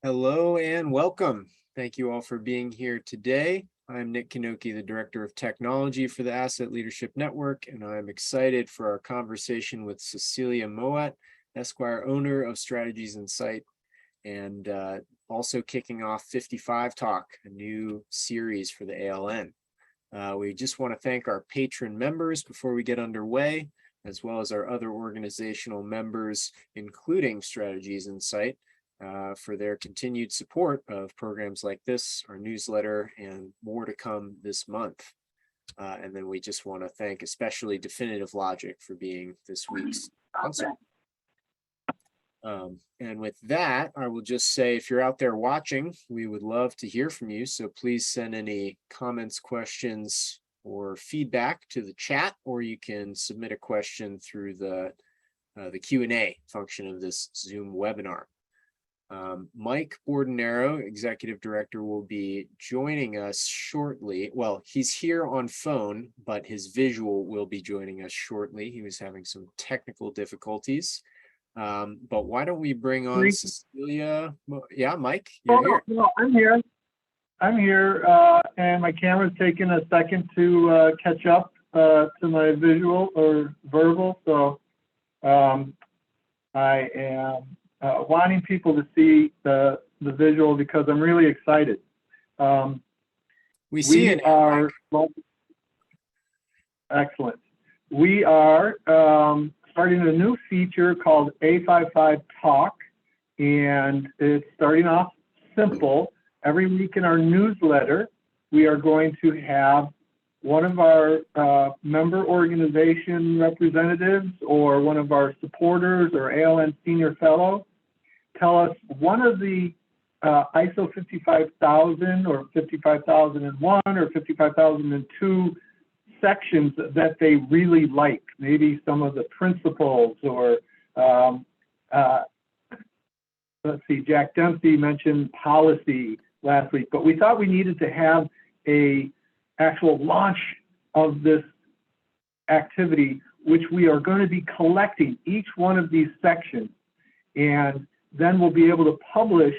Hello and welcome. Thank you all for being here today. I'm Nick Knoke, the Director of Technology for the Asset Leadership Network, and I'm excited for our conversation with Cecilia Mowatt, Esquire, owner of Strategies Insight, and also kicking off 55 Talk, a new series for the ALN. We just want to thank our patron members before we get underway, as well as our other organizational members, including Strategies Insight, for their continued support of programs like this, our newsletter, and more to come this month. And then we just want to thank especially Definitive Logic for being this week's sponsor. And with that, I will just say, if you're out there watching, we would love to hear from you. So please send any comments, questions, or feedback to the chat, or you can submit a question through the Q&A function of this Zoom webinar. Mike Bordenaro, Executive Director, will be joining us shortly. Well, he's here on phone, but his visual will be joining us shortly. He was having some technical difficulties. But why don't we bring on Cecilia? Yeah, Mike, you're here. No, I'm here. And my camera's taking a second to catch up to my visual or verbal. So I am wanting people to see the visual because I'm really excited. We see it. Excellent. We are starting a new feature called A55 Talk, and it's starting off simple. Every week in our newsletter, we are going to have one of our member organization representatives or one of our supporters or ALN senior fellow tell us one of the ISO 55000 or 55001 or 55002 sections that they really like, maybe some of the principles, or let's see, Jack Dempsey mentioned policy last week, but we thought we needed to have a actual launch of this activity, which we are going to be collecting each one of these sections, and then we'll be able to publish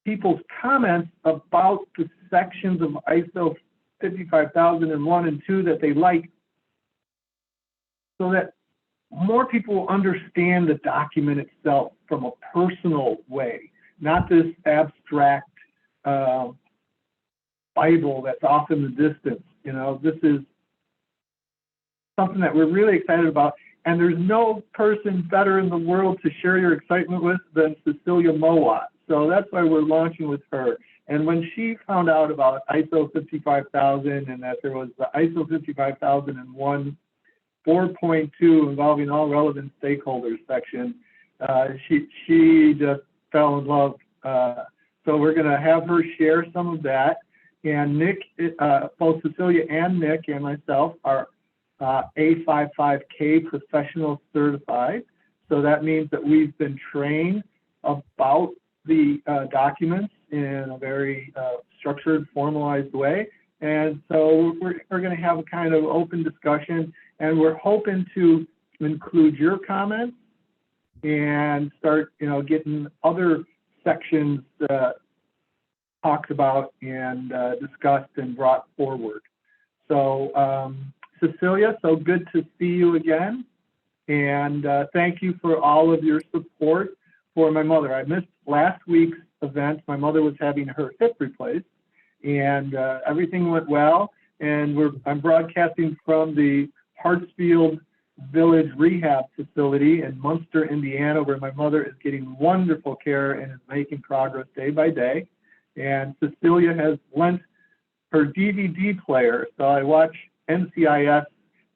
people's comments about the sections of ISO 55001 and 2 that they like, so that more people will understand the document itself from a personal way, not this abstract Bible that's off in the distance. You know, this is something that we're really excited about, and there's no person better in the world to share your excitement with than Cecilia Mowatt. So that's why we're launching with her. And when she found out about ISO 55000 and that there was the ISO 55001 4.2 involving all relevant stakeholders section, she just fell in love. So we're going to have her share some of that. And Nick, both Cecilia and Nick and myself are A55K professional certified. So that means that we've been trained about the documents in a very structured, formalized way. And so we're going to have a kind of open discussion, and we're hoping to include your comments and start, getting other sections talked about and discussed and brought forward. So Cecilia, so good to see you again. And thank you for all of your support for my mother. I missed last week's event. My mother was having her hip replaced, and everything went well. And I'm broadcasting from the Hartsfield Village Rehab Facility in Munster, Indiana, where my mother is getting wonderful care and is making progress day by day. And Cecilia has lent her DVD player, so I watch NCIS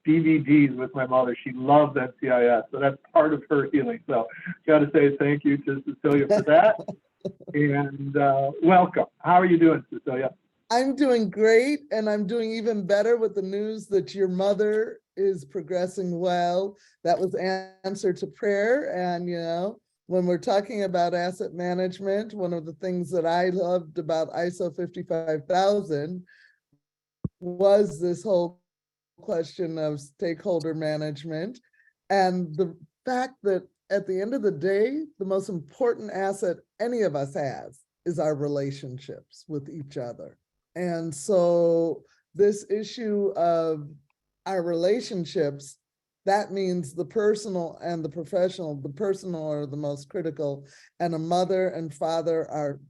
DVDs with my mother. She loves NCIS, so that's part of her healing. So got to say thank you to Cecilia for that. And welcome. How are you doing, Cecilia? I'm doing great, and I'm doing even better with the news that your mother is progressing well. That was answer to prayer. And, when we're talking about asset management, one of the things that I loved about ISO 55000 was this whole question of stakeholder management, and the fact that at the end of the day, the most important asset any of us has is our relationships with each other. And so this issue of our relationships, that means the personal and the professional. The personal are the most critical, and a mother and father are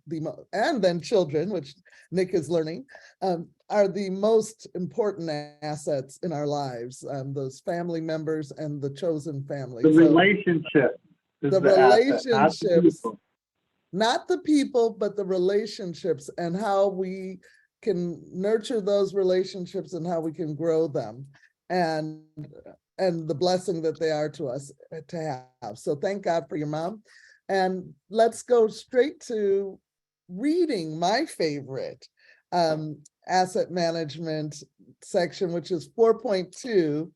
and then children, which Nick is learning, are the most important assets in our lives. Those family members and the chosen family. The relationship is the the asset, not the relationships, people. not the people, but the relationships, and how we can nurture those relationships and how we can grow them, and the blessing that they are to us to have. So thank God for your mom. And let's go straight to reading my favorite asset management section, which is 4.2,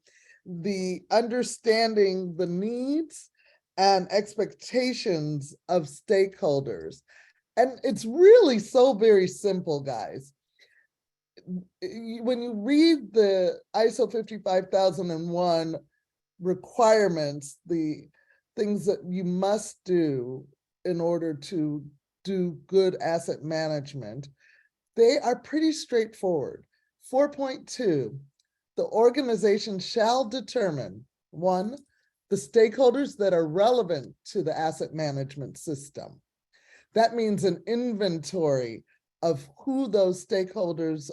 the understanding the needs and expectations of stakeholders. And it's really so very simple, guys. When you read the ISO 55001 requirements, the things that you must do in order to do good asset management, they are pretty straightforward. 4.2, the organization shall determine, 1, the stakeholders that are relevant to the asset management system. That means an inventory of who those stakeholders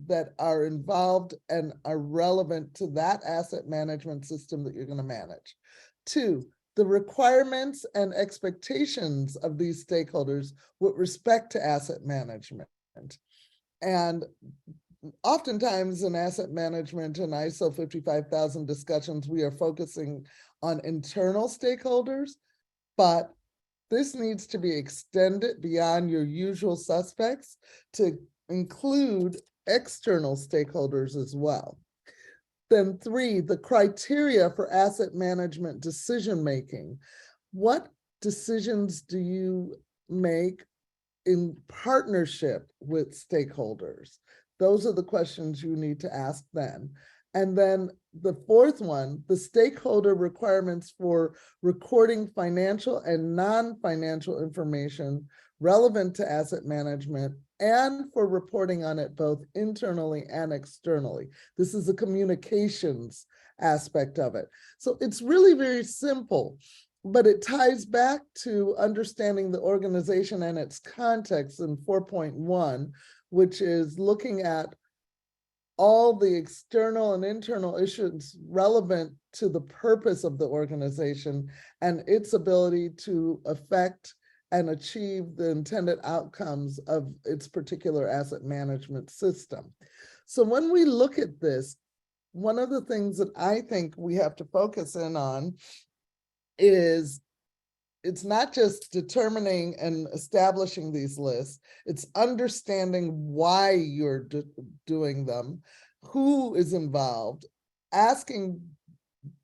that are involved and are relevant to that asset management system that you're going to manage. 2, the requirements and expectations of these stakeholders with respect to asset management. And oftentimes in asset management and ISO 55000 discussions, we are focusing on internal stakeholders, but this needs to be extended beyond your usual suspects to include external stakeholders as well. Then 3, the criteria for asset management decision-making. What decisions do you make in partnership with stakeholders? Those are the questions you need to ask then. And then the 4th one, the stakeholder requirements for recording financial and non-financial information relevant to asset management and for reporting on it both internally and externally. This is the communications aspect of it. So it's really very simple, but it ties back to understanding the organization and its context in 4.1, which is looking at all the external and internal issues relevant to the purpose of the organization and its ability to affect and achieve the intended outcomes of its particular asset management system. So when we look at this, one of the things that I think we have to focus in on is it's not just determining and establishing these lists, it's understanding why you're doing them, who is involved, asking,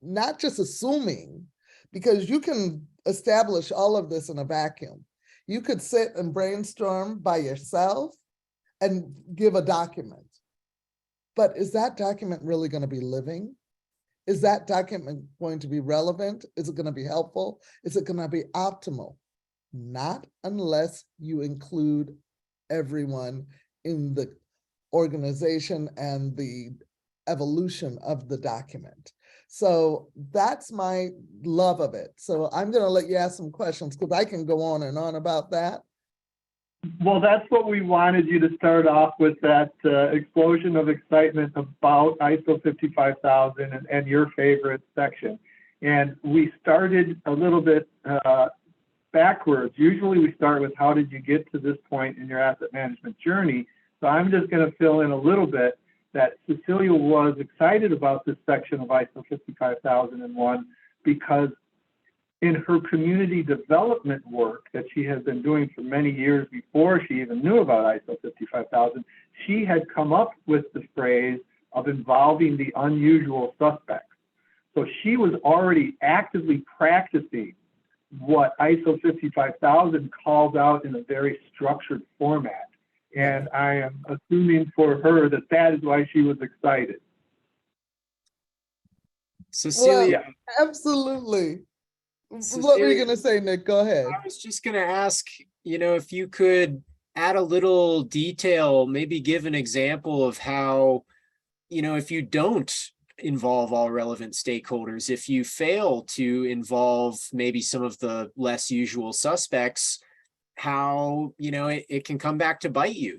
not just assuming, because you can establish all of this in a vacuum. You could sit and brainstorm by yourself and give a document. But is that document really going to be living? Is that document going to be relevant? Is it going to be helpful? Is it going to be optimal? Not unless you include everyone in the organization and the evolution of the document. So that's my love of it. So I'm going to let you ask some questions because I can go on and on about that. Well, that's what we wanted you to start off with, that explosion of excitement about ISO 55000 and your favorite section. And we started a little bit backwards. Usually we start with how did you get to this point in your asset management journey? So I'm just going to fill in a little bit that Cecilia was excited about this section of ISO 55001 because in her community development work that she has been doing for many years before she even knew about ISO 55000, she had come up with the phrase of involving the unusual suspects. So she was already actively practicing what ISO 55000 calls out in a very structured format. And I am assuming for her that that is why she was excited. Cecilia. Well, absolutely. Cecilia, What were you going to say, Nick? Go ahead. I was just going to ask, if you could add a little detail, maybe give an example of how, if you don't involve all relevant stakeholders, if you fail to involve maybe some of the less usual suspects, how, it can come back to bite you,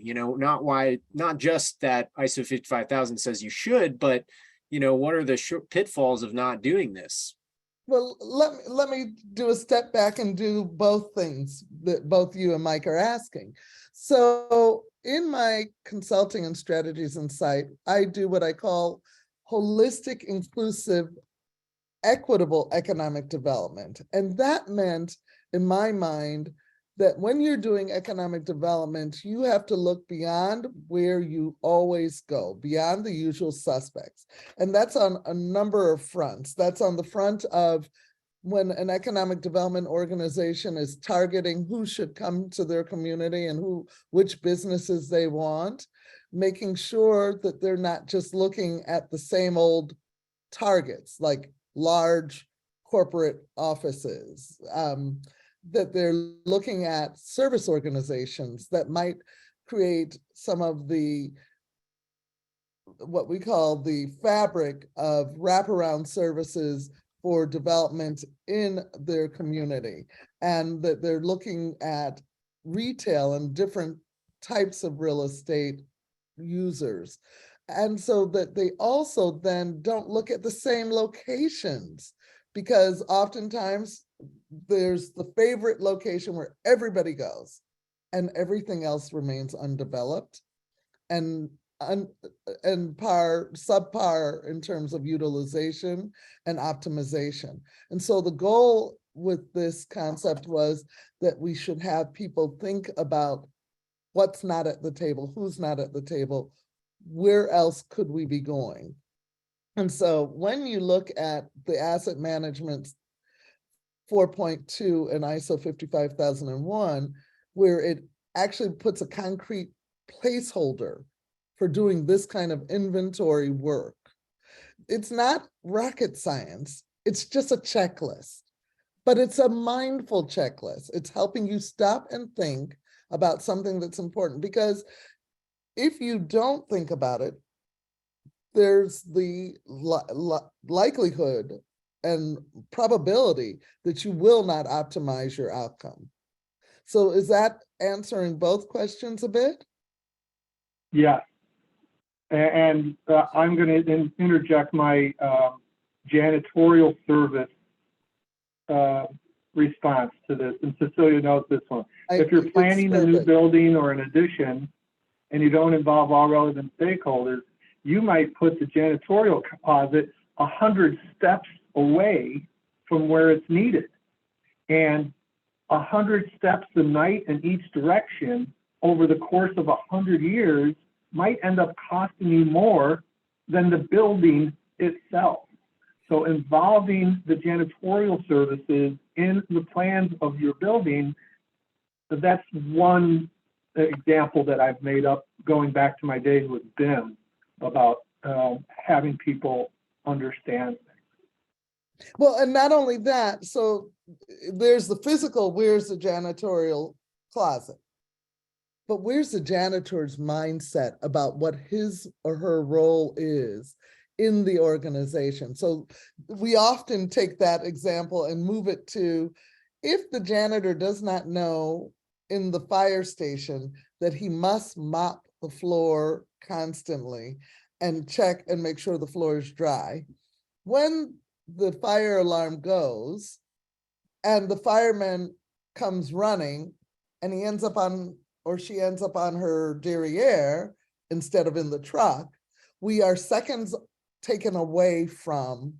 not just that ISO 55000 says you should, but, what are the pitfalls of not doing this? Well, let me do a step back and do both things that both you and Mike are asking. So in my consulting and strategies insight, I do what I call holistic, inclusive, equitable economic development. And that meant, in my mind, that when you're doing economic development, you have to look beyond where you always go, beyond the usual suspects. And that's on a number of fronts. That's on the front of when an economic development organization is targeting who should come to their community and which businesses they want, making sure that they're not just looking at the same old targets, like large corporate offices, that they're looking at service organizations that might create some of what we call the fabric of wraparound services for development in their community, and that they're looking at retail and different types of real estate users. And so that they also then don't look at the same locations, because oftentimes there's the favorite location where everybody goes and everything else remains undeveloped and subpar in terms of utilization and optimization. And so the goal with this concept was that we should have people think about what's not at the table, who's not at the table, where else could we be going? And so when you look at the asset management 4.2 and ISO 55001, where it actually puts a concrete placeholder for doing this kind of inventory work, it's not rocket science, it's just a checklist, but it's a mindful checklist. It's helping you stop and think about something that's important, because if you don't think about it, there's the likelihood and probability that you will not optimize your outcome. So is that answering both questions a bit? Yes. And I'm going to interject my janitorial service response to this. And Cecilia knows this one. If you're planning a new building or an addition and you don't involve all relevant stakeholders, you might put the janitorial closet 100 steps away from where it's needed. And 100 steps a night in each direction over the course of 100 years might end up costing you more than the building itself. So involving the janitorial services in the plans of your building, that's one example that I've made up going back to my days with BIM about having people understand things. Well, and not only that, so there's the physical, where's the janitorial closet? But where's the janitor's mindset about what his or her role is in the organization? So we often take that example and move it to, if the janitor does not know in the fire station that he must mop the floor constantly and check and make sure the floor is dry, when the fire alarm goes and the fireman comes running and he ends up on, or she ends up on her derriere instead of in the truck, we are seconds taken away from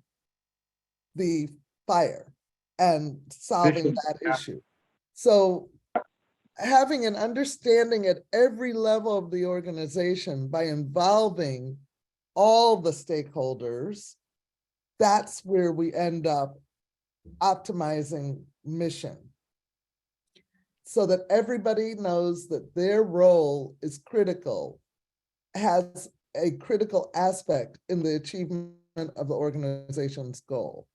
the fire and solving that issue. So having an understanding at every level of the organization by involving all the stakeholders, that's where we end up optimizing mission, so that everybody knows that their role is critical, has a critical aspect in the achievement of the organization's goal.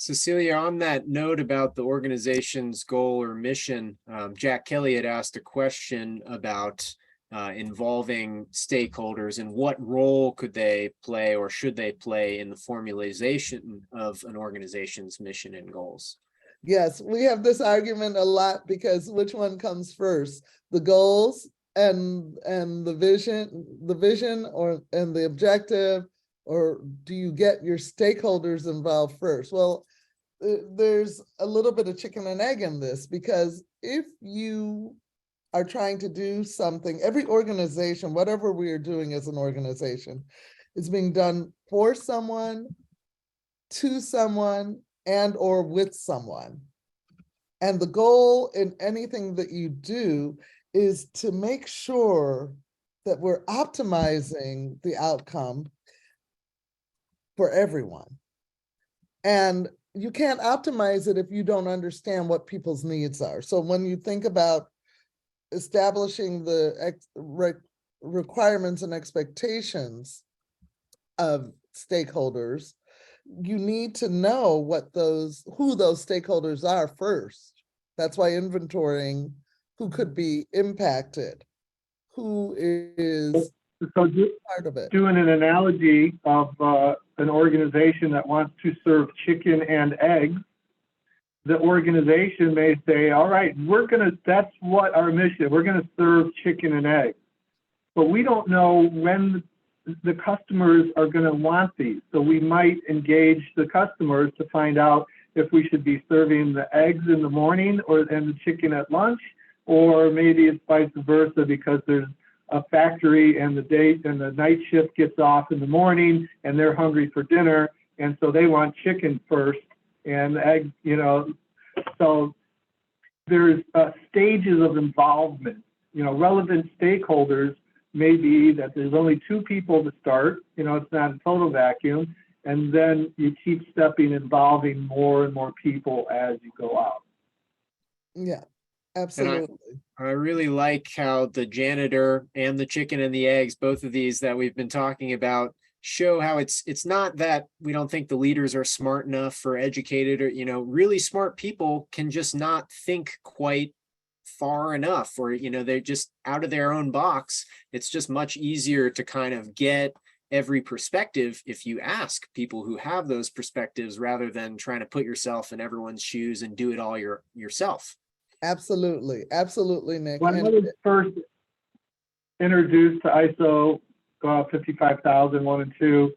Cecilia, on that note about the organization's goal or mission, Jack Kelly had asked a question about involving stakeholders and what role could they play or should they play in the formalization of an organization's mission and goals. Yes, we have this argument a lot because which one comes first, the goals and the vision or and the objective, or do you get your stakeholders involved first? Well, there's a little bit of chicken and egg in this, because if you are trying to do something, every organization, whatever we are doing as an organization, is being done for someone, to someone, and or with someone. And the goal in anything that you do is to make sure that we're optimizing the outcome for everyone. And you can't optimize it if you don't understand what people's needs are. So when you think about establishing the requirements and expectations of stakeholders, you need to know who those stakeholders are first. That's why inventorying who could be impacted, who is part of it. Doing an analogy of an organization that wants to serve chicken and eggs, the organization may say, all right, that's what our mission, we're gonna serve chicken and eggs. But we don't know when the customers are gonna want these. So we might engage the customers to find out if we should be serving the eggs in the morning and the chicken at lunch, or maybe it's vice versa because there's a factory and the night shift gets off in the morning and they're hungry for dinner. And so they want chicken first and eggs, so there's stages of involvement. Relevant stakeholders may be that there's only 2 people to start, it's not a total vacuum, and then you keep involving more and more people as you go out. Yeah, absolutely. I really like how the janitor and the chicken and the eggs, both of these that we've been talking about, show how it's not that we don't think the leaders are smart enough or educated, or really smart people can just not think quite far enough, or they're just out of their own box. It's just much easier to kind of get every perspective if you ask people who have those perspectives, rather than trying to put yourself in everyone's shoes and do it all yourself. Absolutely, Nick. When I was first introduced to ISO 55001 and 2,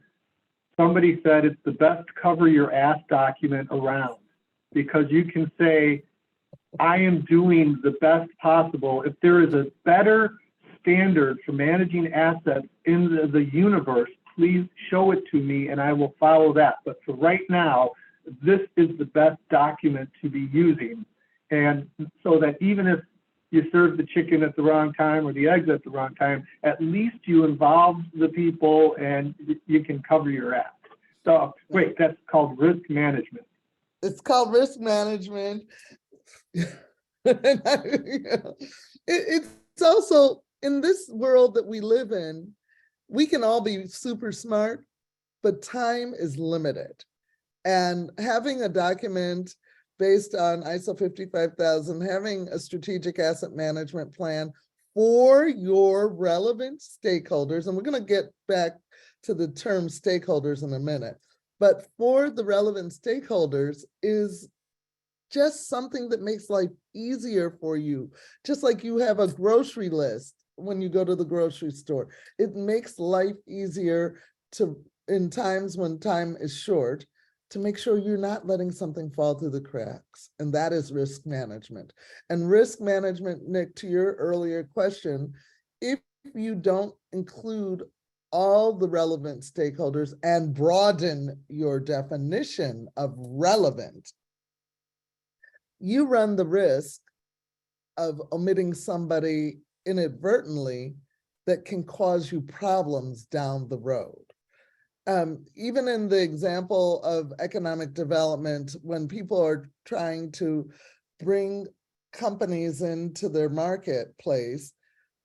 somebody said it's the best cover your ass document around, because you can say, I am doing the best possible. If there is a better standard for managing assets in the universe, please show it to me and I will follow that. But for right now, this is the best document to be using. And so that even if you serve the chicken at the wrong time or the eggs at the wrong time, at least you involve the people and you can cover your ass. So wait, that's called risk management. It's called risk management. It's also, in this world that we live in, we can all be super smart, but time is limited. And having a document based on ISO 55000, having a strategic asset management plan for your relevant stakeholders, and we're going to get back to the term stakeholders in a minute, but for the relevant stakeholders is just something that makes life easier for you. Just like you have a grocery list when you go to the grocery store, it makes life easier in times when time is short, to make sure you're not letting something fall through the cracks. And that is risk management. And risk management, Nick, to your earlier question, if you don't include all the relevant stakeholders and broaden your definition of relevant, you run the risk of omitting somebody inadvertently that can cause you problems down the road. Even in the example of economic development, when people are trying to bring companies into their marketplace,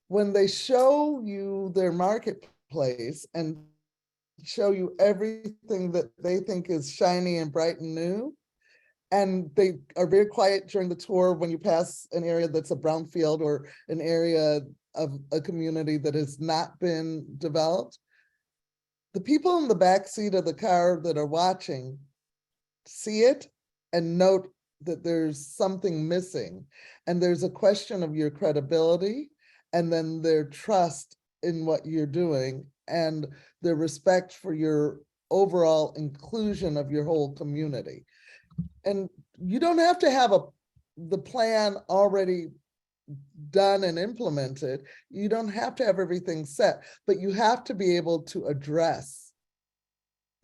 when they show you their marketplace and show you everything that they think is shiny and bright and new, And they are very quiet during the tour when you pass an area that's a brownfield or an area of a community that has not been developed. The people in the back seat of the car that are watching see it and note that there's something missing. And there's a question of your credibility and then their trust in what you're doing and their respect for your overall inclusion of your whole community. And you don't have to have the plan already done and implemented. You don't have to have everything set, but you have to be able to address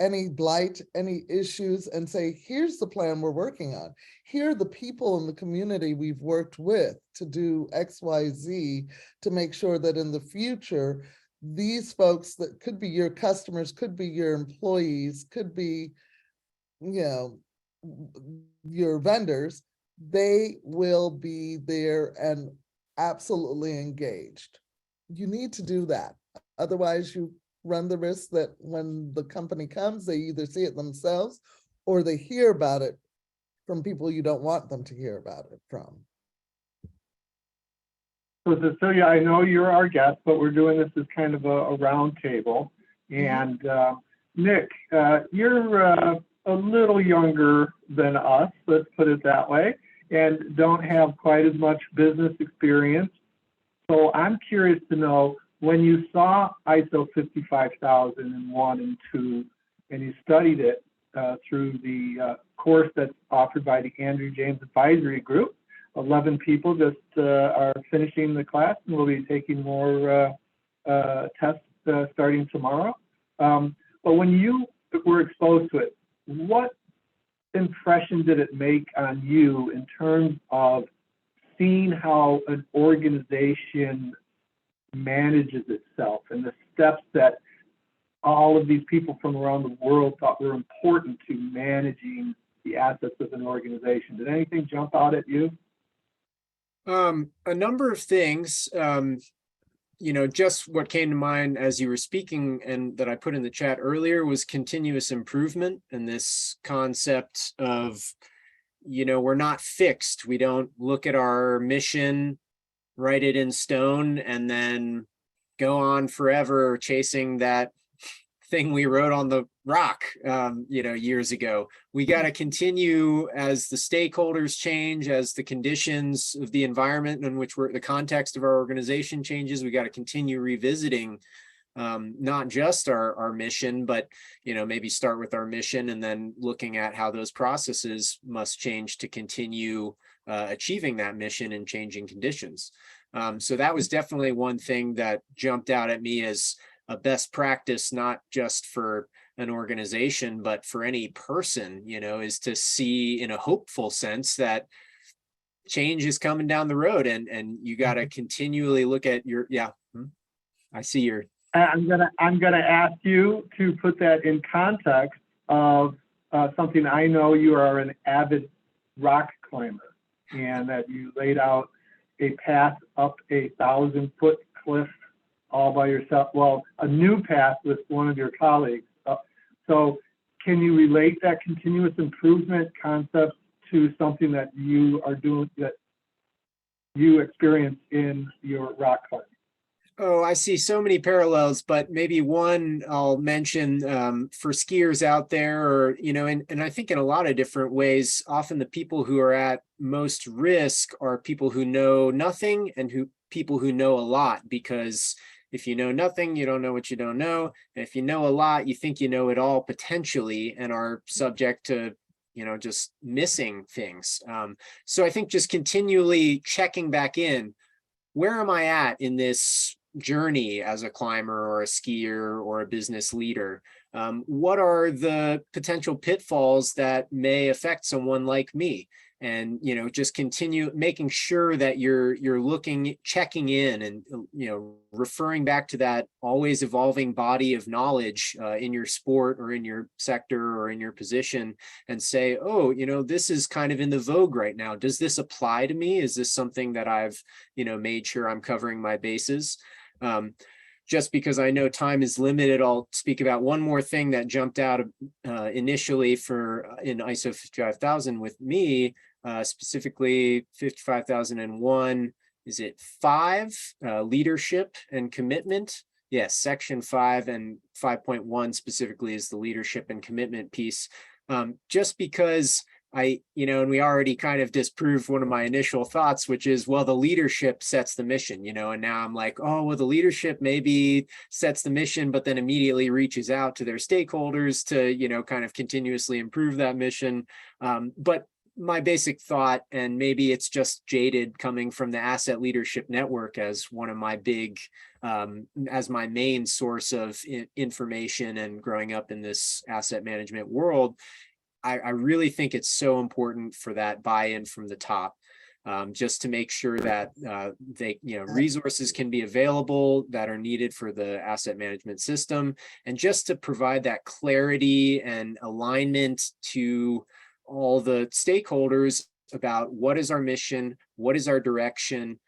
any blight, any issues, and say, here's the plan we're working on. Here are the people in the community we've worked with to do X, Y, Z to make sure that in the future, these folks that could be your customers, could be your employees, could be, you know, your vendors, they will be there and absolutely engaged. You need to do that. Otherwise, you run the risk that when the company comes, they either see it themselves or they hear about it from people you don't want them to hear about it from. So Cecilia, I know you're our guest, but we're doing this as kind of a round table. And Nick, you're a little younger than us, let's put it that way, and don't have quite as much business experience. So I'm curious to know, when you saw ISO 55001 and 2, and you studied it through the course that's offered by the Andrew James Advisory Group, 11 people just are finishing the class, and we'll be taking more tests starting tomorrow. But when you were exposed to it, what impression did it make on you in terms of seeing how an organization manages itself and the steps that all of these people from around the world thought were important to managing the assets of an organization? Did anything jump out at you? A number of things, just what came to mind as you were speaking and that I put in the chat earlier was continuous improvement and this concept of, we're not fixed. We don't look at our mission, write it in stone, and then go on forever chasing that thing we wrote on the rock, years ago. We got to continue as the stakeholders change, as the conditions of the environment in which the context of our organization changes. We got to continue revisiting not just our mission, but maybe start with our mission and then looking at how those processes must change to continue achieving that mission in changing conditions. So that was definitely one thing that jumped out at me as a best practice, not just for an organization, but for any person, is to see in a hopeful sense that change is coming down the road and you got to continually look at your, I see your. I'm gonna ask you to put that in context of something. I know you are an avid rock climber and that you laid out a path up a 1,000-foot cliff all by yourself. Well, a new path with one of your colleagues. So can you relate that continuous improvement concept to something that you are doing, that you experience in your rock climbing? Oh, I see so many parallels, but maybe one I'll mention for skiers out there, or, and I think in a lot of different ways, often the people who are at most risk are people who know nothing and people who know a lot, because if you know nothing, you don't know what you don't know. And if you know a lot, you think you know it all potentially and are subject to, just missing things. So I think just continually checking back in, where am I at in this journey as a climber or a skier or a business leader? What are the potential pitfalls that may affect someone like me? And, just continue making sure that you're checking in and, referring back to that always evolving body of knowledge in your sport or in your sector or in your position, and say, oh, this is kind of in the vogue right now. Does this apply to me? Is this something that I've, made sure I'm covering my bases? just because I know time is limited, I'll speak about one more thing that jumped out initially in ISO 55000 with me, specifically 55001. Is it 5, leadership and commitment? Yes, section 5 and 5.1 specifically is the leadership and commitment piece. Just because and we already kind of disproved one of my initial thoughts, which is, well, the leadership sets the mission, and now I'm like, oh, well, the leadership maybe sets the mission, but then immediately reaches out to their stakeholders to, kind of continuously improve that mission. But my basic thought, and maybe it's just jaded coming from the Asset Leadership Network as one of my as my main source of information and growing up in this asset management world, I really think it's so important for that buy-in from the top, just to make sure that resources can be available that are needed for the asset management system, and just to provide that clarity and alignment to all the stakeholders about what is our mission, what is our direction,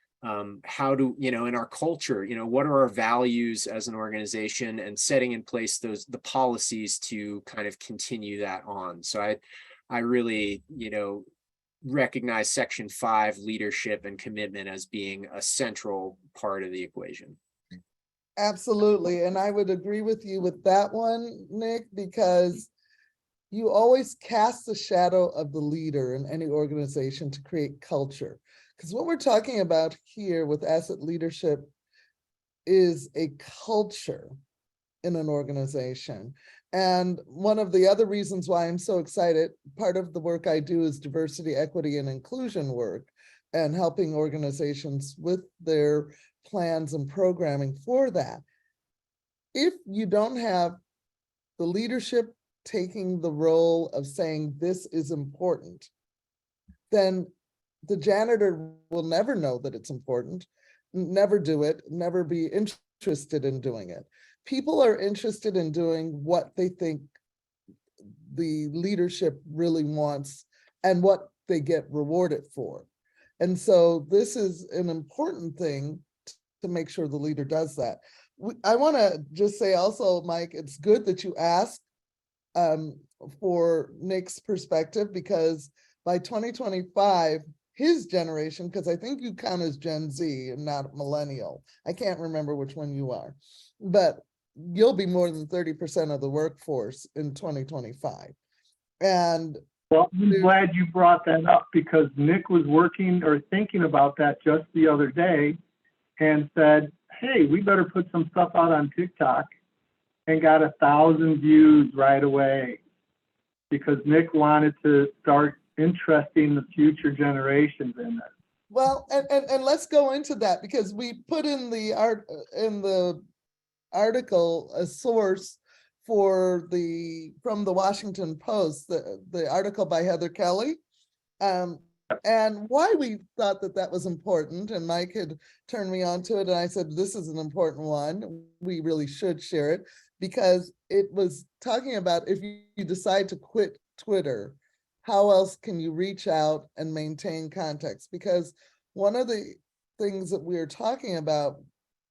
how do, in our culture, what are our values as an organization, and setting in place the policies to kind of continue that on. So I really, recognize section 5 leadership and commitment as being a central part of the equation. Absolutely. And I would agree with you with that one, Nick, because you always cast the shadow of the leader in any organization to create culture. Because what we're talking about here with asset leadership is a culture in an organization. And one of the other reasons why I'm so excited, part of the work I do is diversity, equity, and inclusion work, and helping organizations with their plans and programming for that. If you don't have the leadership taking the role of saying this is important, then the janitor will never know that it's important, never do it, never be interested in doing it. People are interested in doing what they think the leadership really wants and what they get rewarded for. And so this is an important thing to make sure the leader does that. I want to just say also, Mike, it's good that you asked for Nick's perspective, because by 2025, his generation, because I think you count as Gen Z and not millennial. I can't remember which one you are, but you'll be more than 30% of the workforce in 2025. And well, I'm glad you brought that up, because Nick was working or thinking about that just the other day and said, hey, we better put some stuff out on TikTok, and got 1,000 views right away, because Nick wanted to start interesting the future generations in it. Well, and let's go into that, because we put in the article a source for from the Washington Post, the article by Heather Kelly, and why we thought that was important. And Mike had turned me on to it, and I said, this is an important one. We really should share it, because it was talking about, if you decide to quit Twitter, how else can you reach out and maintain context? Because one of the things that we are talking about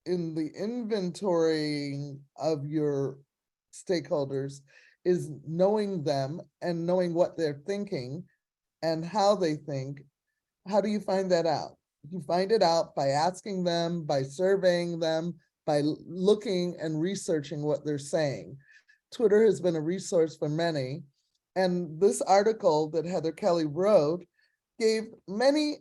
in the inventory of your stakeholders is knowing them and knowing what they're thinking and how they think. How do you find that out? You find it out by asking them, by surveying them, by looking and researching what they're saying. Twitter has been a resource for many. And this article that Heather Kelly wrote gave many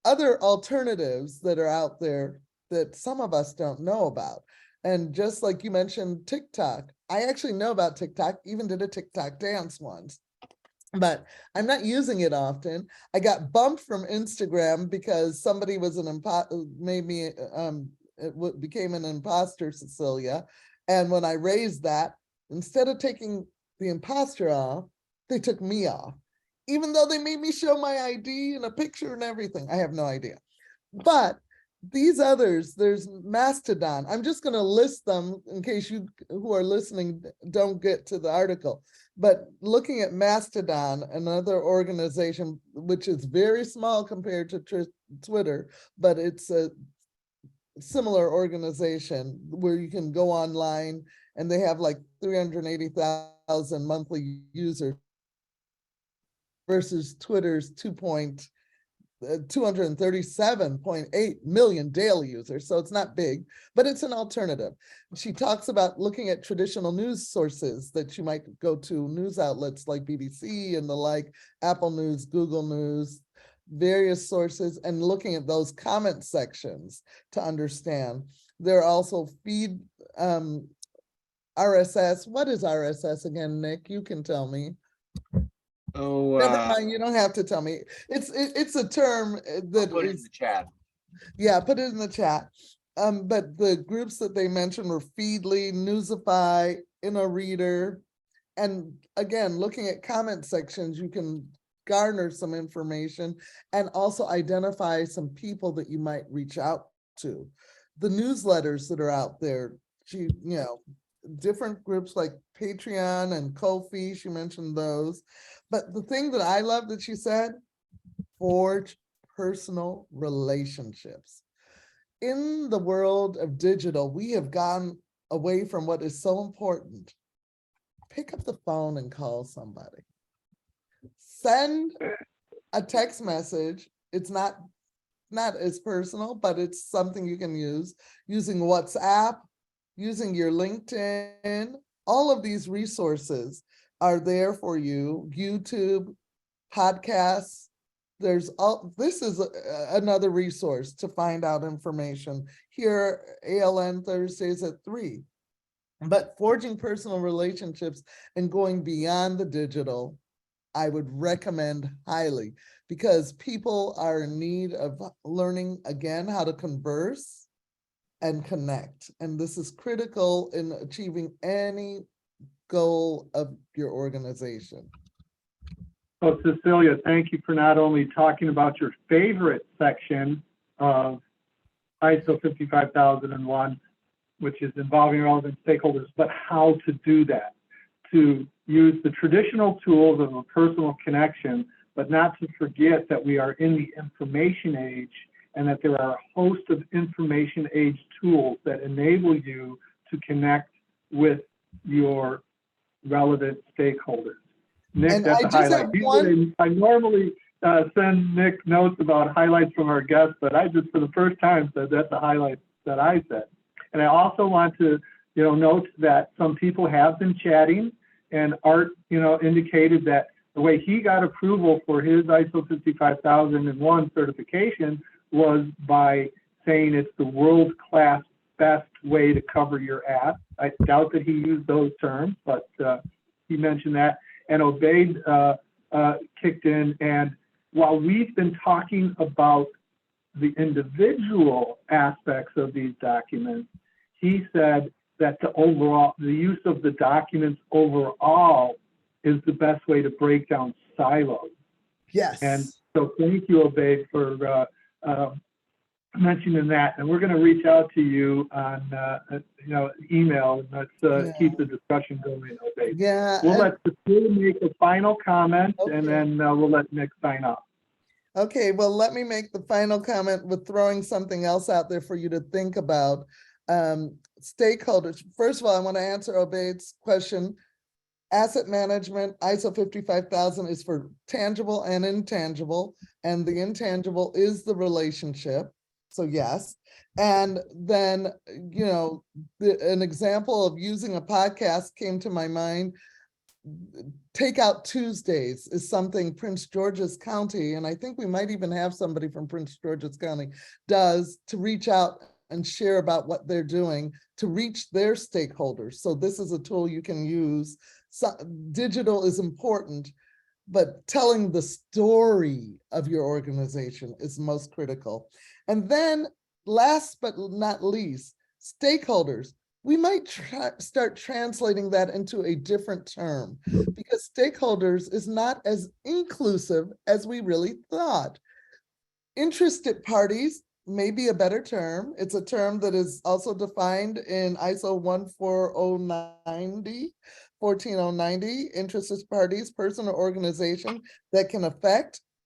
other alternatives that are out there that some of us don't know about. And just like you mentioned TikTok, I actually know about TikTok, even did a TikTok dance once, but I'm not using it often. I got bumped from Instagram because somebody was became an imposter, Cecilia. And when I raised that, instead of taking the imposter off, they took me off, even though they made me show my ID and a picture and everything. I have no idea. But these others, there's Mastodon. I'm just going to list them in case you who are listening don't get to the article. But looking at Mastodon, another organization, which is very small compared to Twitter, but it's similar organization where you can go online and they have like 380,000 monthly users versus Twitter's 237.8 million daily users. So it's not big, but it's an alternative. She talks about looking at traditional news sources that you might go to, news outlets like BBC and the like, Apple News, Google News, various sources, and looking at those comment sections to understand. There are also feed RSS. What is RSS again, Nick? You can tell me. Oh, Never mind, you don't have to tell me. It's a term I'll that put it in is, the chat. yeah, put it in the chat. But the groups that they mentioned were Feedly, Newsify, InnoReader. And again, looking at comment sections, you can garner some information and also identify some people that you might reach out to. The newsletters that are out there, different groups like Patreon and Ko-fi, she mentioned those. But the thing that I love that she said, forge personal relationships. In the world of digital, we have gone away from what is so important. Pick up the phone and call somebody. Send a text message. It's not as personal, but it's something you can use using WhatsApp, using your LinkedIn. All of these resources are there for you. YouTube, podcasts. This is another resource to find out information. Here, ALN Thursdays at 3. But forging personal relationships and going beyond the digital, I would recommend highly, because people are in need of learning again how to converse and connect. And this is critical in achieving any goal of your organization. So Cecilia, thank you for not only talking about your favorite section of ISO 55001, which is involving relevant stakeholders, but how to do that, to use the traditional tools of a personal connection, but not to forget that we are in the information age and that there are a host of information age tools that enable you to connect with your relevant stakeholders. Nick, And that's I a just highlight. have I normally send Nick notes about highlights from our guests, but I just for the first time said that's a highlight that I said. And I also want to, note that some people have been chatting, and Art, indicated that the way he got approval for his ISO 55001 certification was by saying it's the world-class best way to cover your ass. I doubt that he used those terms, but he mentioned that. And Obaid kicked in, and while we've been talking about the individual aspects of these documents, he said that the use of the documents overall is the best way to break down silos. Yes. And so thank you, Obaid, for mentioning that. And we're going to reach out to you on email, and let's keep the discussion going, Obaid. Yeah. We'll let Cecilia make a final comment, Okay. and then we'll let Nick sign off. Okay, well, let me make the final comment with throwing something else out there for you to think about. Stakeholders. First of all, I want to answer Obaid's question. Asset management, ISO 55000 is for tangible and intangible, and the intangible is the relationship. So yes. And then, an example of using a podcast came to my mind. Takeout Tuesdays is something Prince George's County, and I think we might even have somebody from Prince George's County, does to reach out and share about what they're doing to reach their stakeholders. So this is a tool you can use. So, digital is important, but telling the story of your organization is most critical. And then last but not least, stakeholders. We might start translating that into a different term, because stakeholders is not as inclusive as we really thought. Interested parties may be a better term. It's a term that is also defined in ISO 14090, interested parties, person or organization that can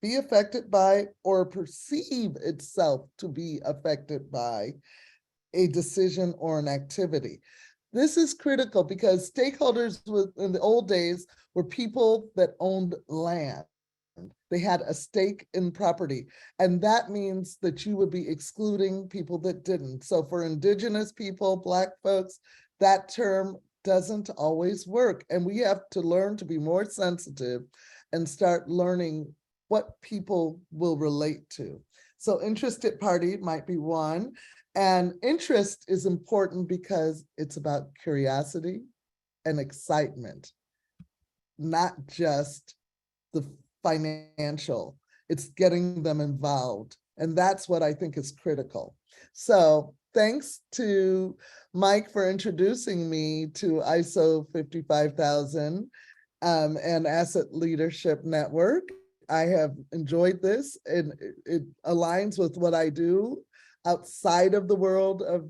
be affected by, or perceive itself to be affected by a decision or an activity. This is critical because stakeholders in the old days were people that owned land. They had a stake in property, and that means that you would be excluding people that didn't. So for Indigenous people, Black folks, that term doesn't always work. And we have to learn to be more sensitive and start learning what people will relate to. So interested party might be one. And interest is important because it's about curiosity and excitement, not just the financial. It's getting them involved. And that's what I think is critical. So thanks to Mike for introducing me to ISO 55000 and Asset Leadership Network. I have enjoyed this, and it aligns with what I do outside of the world of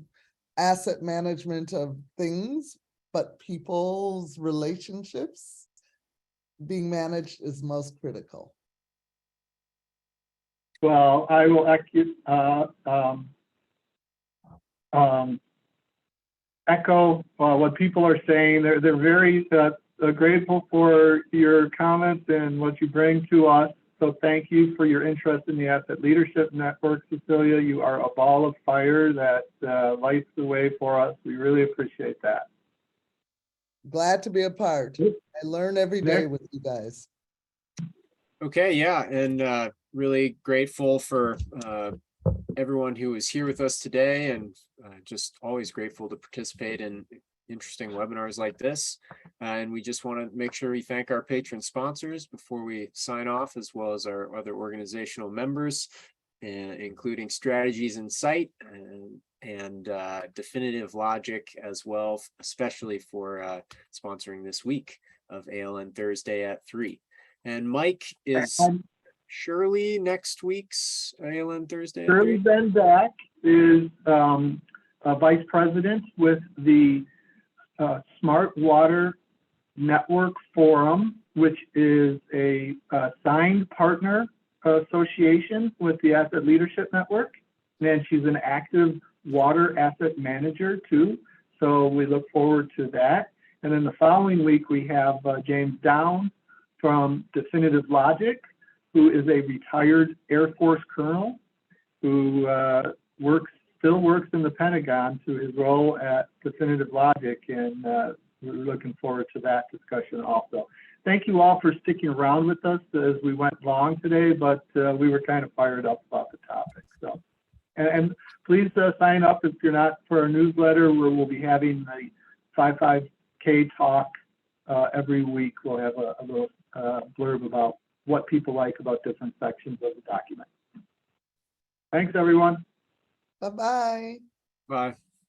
asset management of things, but people's relationships being managed is most critical. Well, I will echo what people are saying. They're very grateful for your comments and what you bring to us. So thank you for your interest in the Asset Leadership Network, Cecilia. You are a ball of fire that lights the way for us. We really appreciate that. Glad to be a part. I learn every day with you guys. Okay, yeah, and really grateful for everyone who is here with us today, and just always grateful to participate in interesting webinars like this. And we just want to make sure we thank our patron sponsors before we sign off, as well as our other organizational members, including Strategies Insight and Definitive Logic as well, especially for sponsoring this week of ALN Thursday at 3. And Mike is surely next week's ALN Thursday. Shirley Bendak is a vice president with the Smart Water Network Forum, which is a signed partner association with the Asset Leadership Network. And she's an active water asset manager too. So we look forward to that. And then the following week, we have James Down from Definitive Logic, who is a retired Air Force colonel who still works in the Pentagon through his role at Definitive Logic, and we're looking forward to that discussion also. Thank you all for sticking around with us as we went long today, but we were kind of fired up about the topic. So, and please sign up if you're not for our newsletter, where we'll be having the 55K talk every week. We'll have a little blurb about what people like about different sections of the document. Thanks, everyone. Bye-bye. Bye.